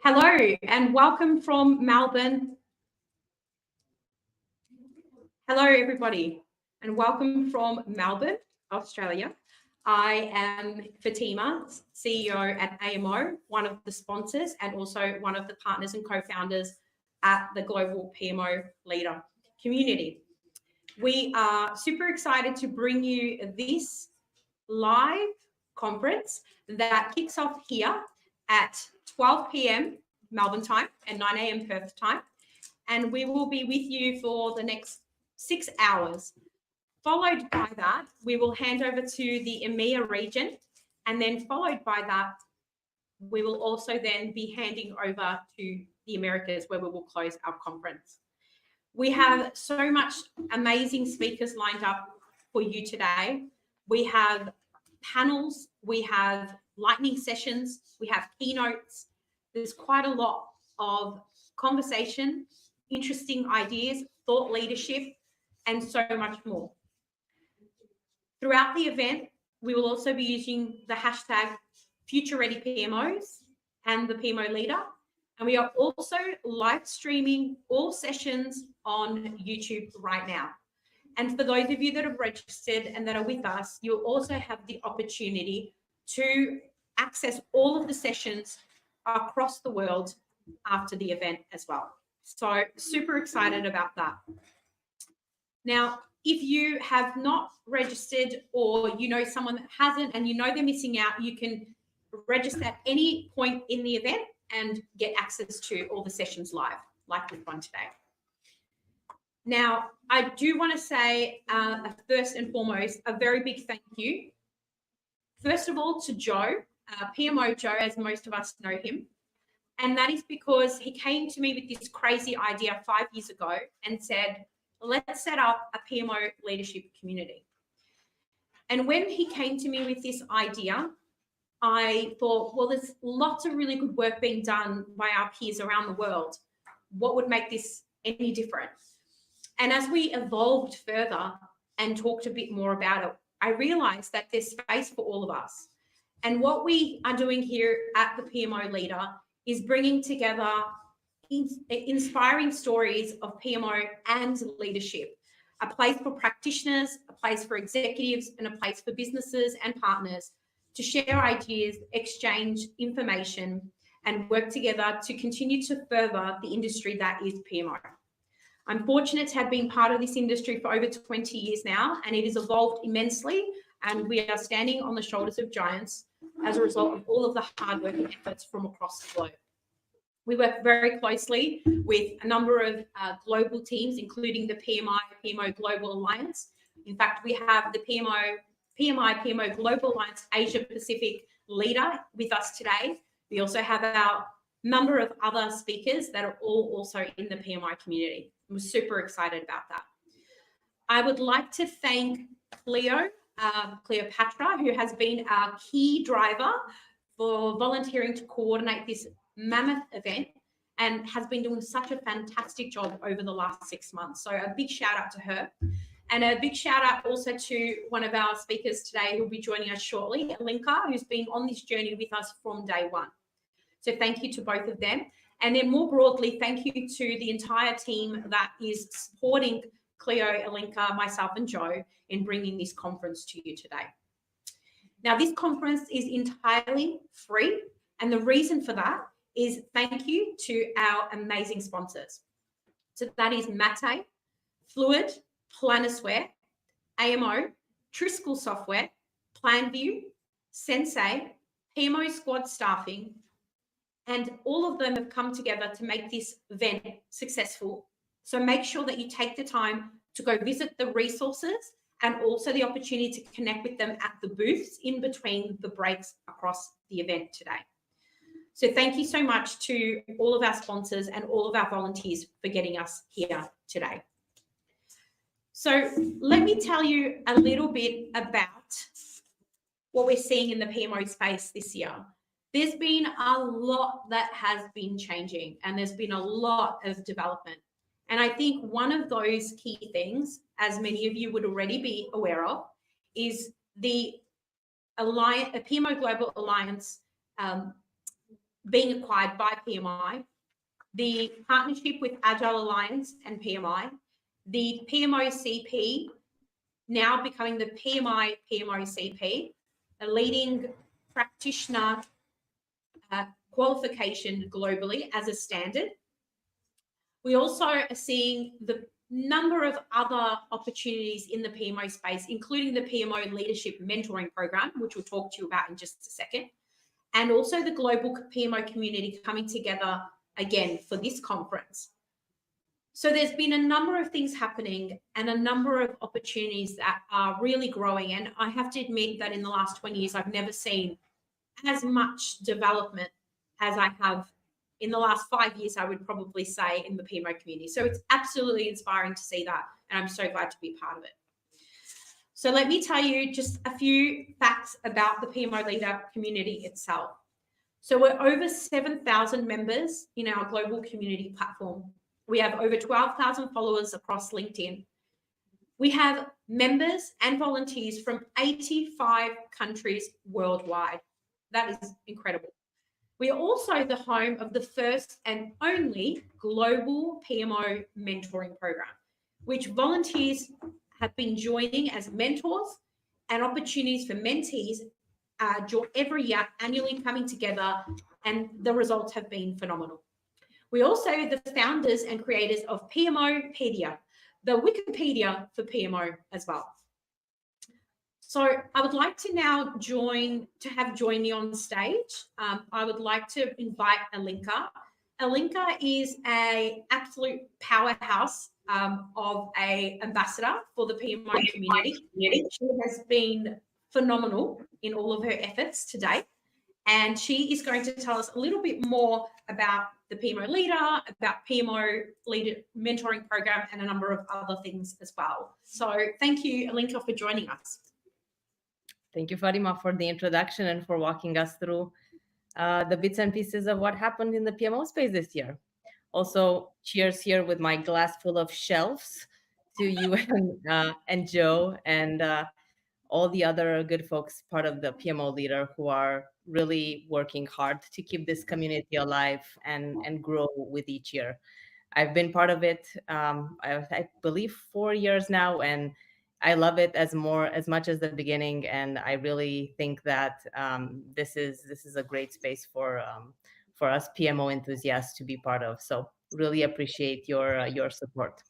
Hello and welcome from Melbourne. Hello everybody and welcome from Melbourne, Australia. I am Fatima, CEO at PMO, one of the sponsors and also one of the partners and co-founders at the Global PMO Leader community. We are super excited to bring you this live conference that kicks off here at 12 p.m. Melbourne time and 9 a.m. Perth time. And we will be with you for the next 6 hours. Followed by that, we will hand over to the EMEA region. And then followed by that, we will also then be handing over to the Americas where we will close our conference. We have so much amazing speakers lined up for you today. We have panels, we have lightning sessions, we have keynotes. There's quite a lot of conversation, interesting ideas, thought leadership, and so much more. Throughout the event, we will also be using the hashtag FutureReadyPMOs and the PMO Leader. And we are also live streaming all sessions on YouTube right now. And for those of you that have registered and that are with us, you'll also have the opportunity to access all of the sessions across the world after the event as well. So super excited about that. Now, if you have not registered or you know someone that hasn't and you know they're missing out, you can register at any point in the event and get access to all the sessions live, like this one today. Now, I do want to say, first and foremost, a very big thank you. First of all, to Joe, PMO Joe, as most of us know him. And that is because he came to me with this crazy idea 5 years ago and said, let's set up a PMO leadership community. And when he came to me with this idea, I thought, well, there's lots of really good work being done by our peers around the world. What would make this any different? And as we evolved further and talked a bit more about it, I realized that there's space for all of us. And what we are doing here at the PMO Leader is bringing together inspiring stories of PMO and leadership, a place for practitioners, a place for executives, and a place for businesses and partners to share ideas, exchange information, and work together to continue to further the industry that is PMO. I'm fortunate to have been part of this industry for over 20 years now, and it has evolved immensely, and we are standing on the shoulders of giants as a result of all of the hard work and efforts from across the globe. We work very closely with a number of global teams, including the PMO Global Alliance. In fact, we have the PMO Global Alliance Asia Pacific leader with us today. We also have our number of other speakers that are all also in the PMI community. We're super excited about that. I would like to thank Cleopatra, who has been our key driver for volunteering to coordinate this mammoth event and has been doing such a fantastic job over the last 6 months. So a big shout out to her. And a big shout out also to one of our speakers today who will be joining us shortly, Alinka, who's been on this journey with us from day one. So thank you to both of them. And then more broadly, thank you to the entire team that is supporting Cleo, Alinka, myself and Joe in bringing this conference to you today. Now, this conference is entirely free. And the reason for that is thank you to our amazing sponsors. So that is Mate, Fluid, Planisware, AMO, Triskel Software, Planview, Sensei, PMO Squad Staffing, and all of them have come together to make this event successful. So make sure that you take the time to go visit the resources and also the opportunity to connect with them at the booths in between the breaks across the event today. So thank you so much to all of our sponsors and all of our volunteers for getting us here today. So let me tell you a little bit about what we're seeing in the PMO space this year. There's been a lot that has been changing and there's been a lot of development. And I think one of those key things, as many of you would already be aware of, is the PMO Global Alliance being acquired by PMI, the partnership with Agile Alliance and PMI, the PMO CP now becoming the PMI PMO CP, a leading practitioner qualification globally as a standard. We also are seeing the number of other opportunities in the PMO space, including the PMO Leadership Mentoring Program, which we'll talk to you about in just a second, and also the global PMO community coming together again for this conference. So there's been a number of things happening and a number of opportunities that are really growing. And I have to admit that in the last 20 years, I've never seen as much development as I have in the last 5 years, I would probably say, in the PMO community. So it's absolutely inspiring to see that. And I'm so glad to be part of it. So let me tell you just a few facts about the PMO leader community itself. So we're over 7,000 members in our global community platform. We have over 12,000 followers across LinkedIn. We have members and volunteers from 85 countries worldwide. That is incredible. We are also the home of the first and only global PMO mentoring program, which volunteers have been joining as mentors, and opportunities for mentees every year, annually coming together, and the results have been phenomenal. We also are the founders and creators of PMOpedia, the Wikipedia for PMO as well. So I would like to now join me on stage. I would like to invite Alinka. Alinka is an absolute powerhouse of an ambassador for the PMO community. She has been phenomenal in all of her efforts to date. And she is going to tell us a little bit more about the PMO leader, about PMO leader mentoring program, and a number of other things as well. So thank you, Alinka, for joining us. Thank you, Fatima, for the introduction and for walking us through the bits and pieces of what happened in the PMO space this year. Also, cheers here with my glass full of shelves to you and Joe and all the other good folks part of the PMO leader who are really working hard to keep this community alive and grow with each year. I've been part of it, I believe 4 years now, and I love it as much as the beginning. And I really think that this is a great space for us PMO enthusiasts to be part of. So really appreciate your support.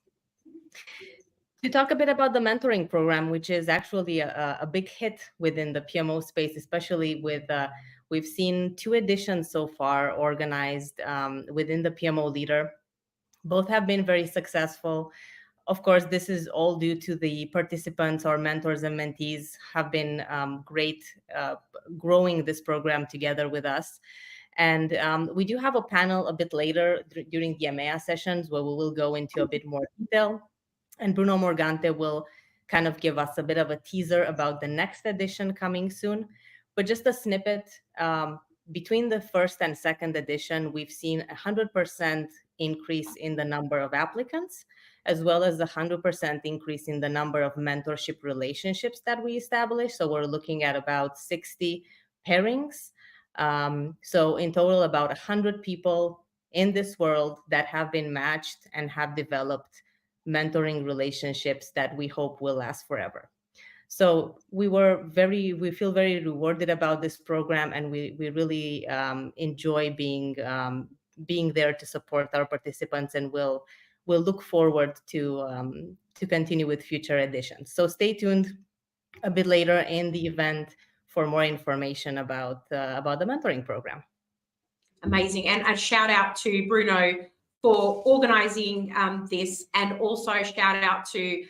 To talk a bit about the mentoring program, which is actually a big hit within the PMO space, especially with we've seen 2 editions so far organized within the PMO leader. Both have been very successful. Of course, this is all due to the participants, our mentors and mentees have been great growing this program together with us. And we do have a panel a bit later during the EMEA sessions where we will go into a bit more detail. And Bruno Morgante will kind of give us a bit of a teaser about the next edition coming soon. But just a snippet, between the first and second edition, we've seen 100% increase in the number of applicants, as well as 100% increase in the number of mentorship relationships that we established. So we're looking at about 60 pairings. So in total, about 100 people in this world that have been matched and have developed mentoring relationships that we hope will last forever. So we feel very rewarded about this program, and we really enjoy being there to support our participants, and we'll look forward to continue with future editions. So stay tuned a bit later in the event for more information about the mentoring program. Amazing. And a shout out to Bruno for organising this, and also shout out to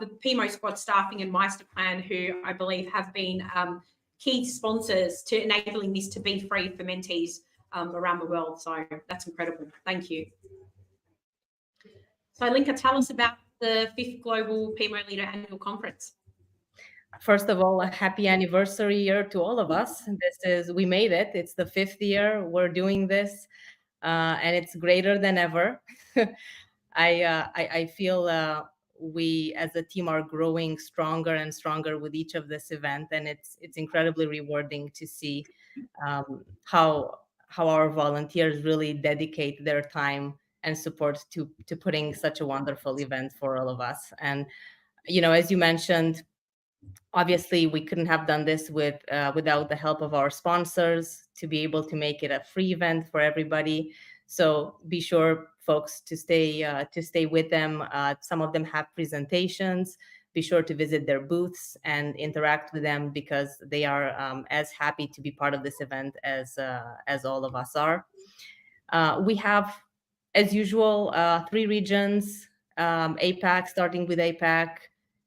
the PMO Squad staffing and Meister Plan, who I believe have been key sponsors to enabling this to be free for mentees around the world. So that's incredible. Thank you. So Linka, tell us about the 5th Global PMO Leader Annual Conference. First of all, a happy anniversary year to all of us. We made it. It's the 5th year we're doing this, and it's greater than ever. I feel we as a team are growing stronger and stronger with each of this event, and it's incredibly rewarding to see how how our volunteers really dedicate their time and support to putting such a wonderful event for all of us. And as you mentioned, obviously we couldn't have done this without the help of our sponsors to be able to make it a free event for everybody. So be sure, folks, to stay with them. Some of them have presentations. Be sure to visit their booths and interact with them, because they are as happy to be part of this event as all of us are. We have, as usual, 3 regions: APAC, starting with APAC,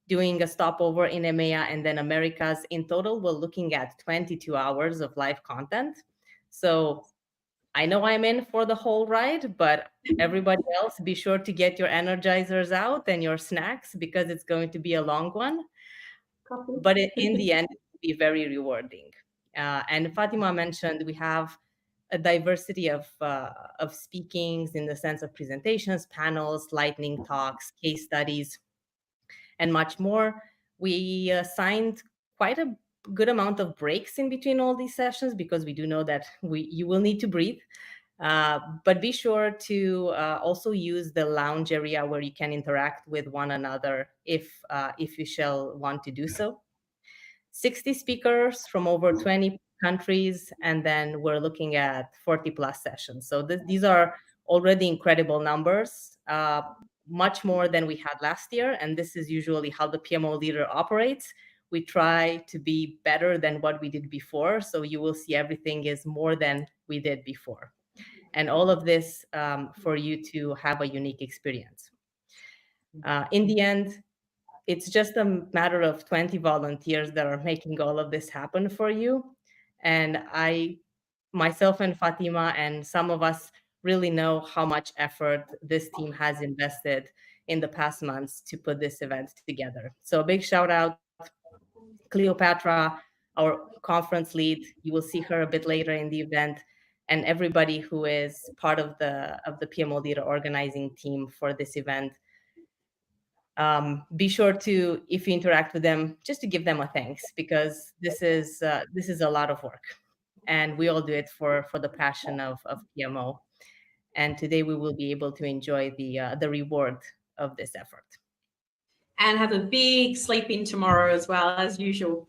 doing a stopover in EMEA, and then Americas. In total, we're looking at 22 hours of live content. So I know I'm in for the whole ride, but everybody else, be sure to get your energizers out and your snacks, because it's going to be a long one. But in the end, it will be very rewarding. And Fatima mentioned we have a diversity of speakings, in the sense of presentations, panels, lightning talks, case studies, and much more. We signed quite a good amount of breaks in between all these sessions, because we do know that you will need to breathe. But be sure to also use the lounge area, where you can interact with one another if you shall want to do so. 60 speakers from over 20 countries, and then we're looking at 40 plus sessions. So these are already incredible numbers, much more than we had last year. And this is usually how the PMO leader operates. We try to be better than what we did before. So you will see everything is more than we did before. And all of this for you to have a unique experience. In the end, it's just a matter of 20 volunteers that are making all of this happen for you. And myself and Fatima and some of us really know how much effort this team has invested in the past months to put this event together. So a big shout out, Cleopatra, our conference lead. You will see her a bit later in the event, and everybody who is part of the PMO leader organizing team for this event. Be sure to, if you interact with them, just to give them a thanks, because this is a lot of work, and we all do it for the passion of PMO. And today we will be able to enjoy the reward of this effort. And have a big sleep in tomorrow as well, as usual.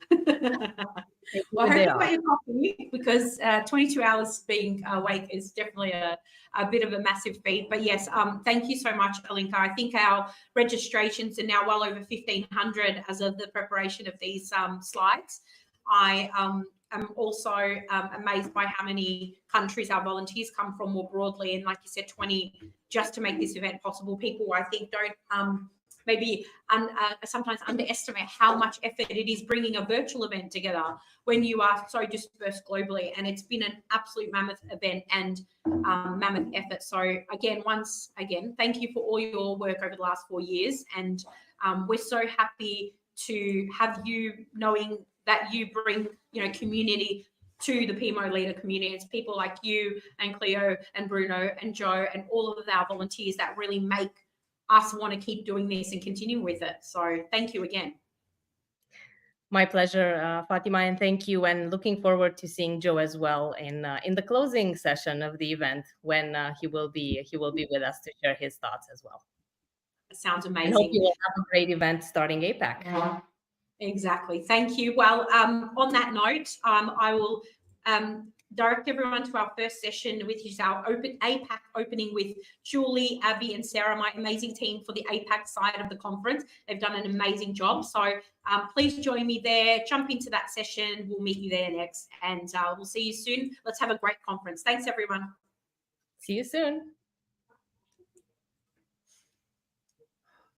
Well, I hope you got your coffee, because 22 hours being awake is definitely a bit of a massive feat. But yes, thank you so much, Alinka. I think our registrations are now well over 1,500 as of the preparation of these slides. I am also amazed by how many countries our volunteers come from more broadly. And like you said, 20 just to make this event possible. People, I think, don't maybe sometimes underestimate how much effort it is bringing a virtual event together when you are so dispersed globally. And it's been an absolute mammoth event and mammoth effort. So once again, thank you for all your work over the last 4 years. And we're so happy to have you, knowing that you bring, community to the PMO leader community. It's people like you and Cleo and Bruno and Joe and all of our volunteers that really make us want to keep doing this and continue with it. So thank you again. My pleasure, Fatima, and thank you. And looking forward to seeing Joe as well in the closing session of the event, when he will be with us to share his thoughts as well. Sounds amazing. And hope you will have a great event starting APAC. Exactly. Thank you. Well, on that note, I will direct everyone to our first session, which is our APAC opening with Julie, Abby, and Sarah, my amazing team for the APAC side of the conference. They've done an amazing job. So please join me there. Jump into that session. We'll meet you there next, and we'll see you soon. Let's have a great conference. Thanks, everyone. See you soon.